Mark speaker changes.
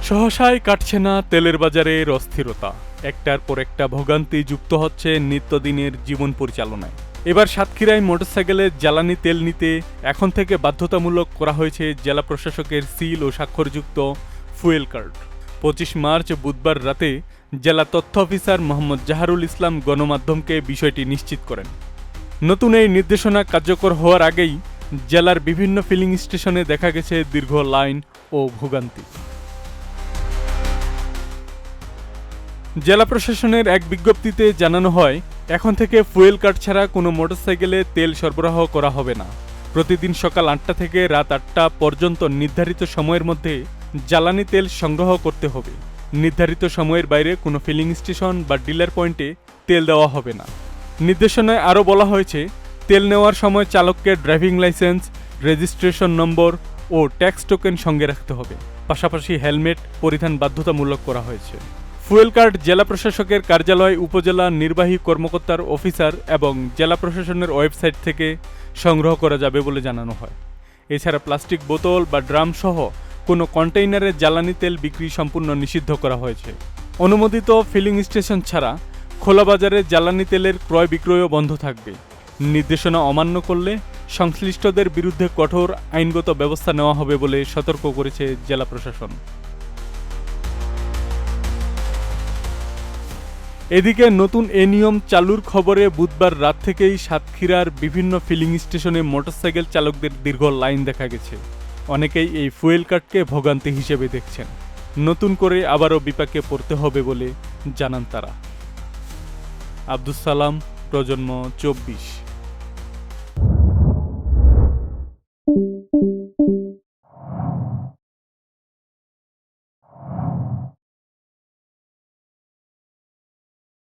Speaker 1: সহসায় কাটছে না তেলের বাজারের অস্থিরতা। একটার পর একটা ভোগান্তি যুক্ত হচ্ছে নিত্যদিনের জীবন পরিচালনায়। এবার সাতক্ষীরায় মোটরসাইকেলের জ্বালানি তেল নিতে এখন থেকে বাধ্যতামূলক করা হয়েছে জেলা প্রশাসকের সিল ও স্বাক্ষরযুক্ত ফুয়েল কার্ড। 25 মার্চ বুধবার রাতে জেলা তথ্য অফিসার মোহাম্মদ জাহারুল ইসলাম গণমাধ্যমকে বিষয়টি নিশ্চিত করেন। নতুন এই নির্দেশনা কার্যকর হওয়ার আগেই জেলার বিভিন্ন ফিলিং স্টেশনে দেখা গেছে দীর্ঘ লাইন ও ভোগান্তি। জেলা প্রশাসনের এক বিজ্ঞপ্তিতে জানানো হয়, এখন থেকে ফুয়েল কার্ড ছাড়া কোনো মোটরসাইকেলে তেল সরবরাহ করা হবে না। প্রতিদিন সকাল 8টা থেকে রাত 8টা পর্যন্ত নির্ধারিত সময়ের মধ্যে জ্বালানি তেল সংগ্রহ করতে হবে। নির্ধারিত সময়ের বাইরে কোনো ফিলিং স্টেশন বা ডিলার পয়েন্টে তেল দেওয়া হবে না। নির্দেশনায় আরও বলা হয়েছে, তেল নেওয়ার সময় চালককে ড্রাইভিং লাইসেন্স, রেজিস্ট্রেশন নম্বর ও ট্যাক্স টোকেন সঙ্গে রাখতে হবে। পাশাপাশি হেলমেট পরিধান বাধ্যতামূলক করা হয়েছে। ফুয়েল কার্ড জেলা প্রশাসকের কার্যালয়, উপজেলা নির্বাহী কর্মকর্তার অফিসার এবং জেলা প্রশাসনের ওয়েবসাইট থেকে সংগ্রহ করা যাবে বলে জানানো হয়। এছাড়া প্লাস্টিক বোতল বা ড্রাম সহ কোনো কন্টেইনারে জ্বালানি তেল বিক্রি সম্পূর্ণ নিষিদ্ধ করা হয়েছে। অনুমোদিত ফিলিং স্টেশন ছাড়া খোলা বাজারে জ্বালানি তেলের ক্রয় বিক্রয়ও বন্ধ থাকবে। নির্দেশনা অমান্য করলে সংশ্লিষ্টদের বিরুদ্ধে কঠোর আইনগত ব্যবস্থা নেওয়া হবে বলে সতর্ক করেছে জেলা প্রশাসন। এদিকে নতুন এ নিয়ম চালুর খবরে বুধবার রাত থেকেই সাতক্ষীরার বিভিন্ন ফিলিং স্টেশনে মোটরসাইকেল চালকদের দীর্ঘ লাইন দেখা গেছে। অনেকেই এই ফুয়েল কার্ডকে ভোগান্তি হিসেবে দেখছেন। নতুন করে আবারও বিপাকে পড়তে হবে বলে জানান তারা। আব্দুস সালাম, প্রজন্ম 24।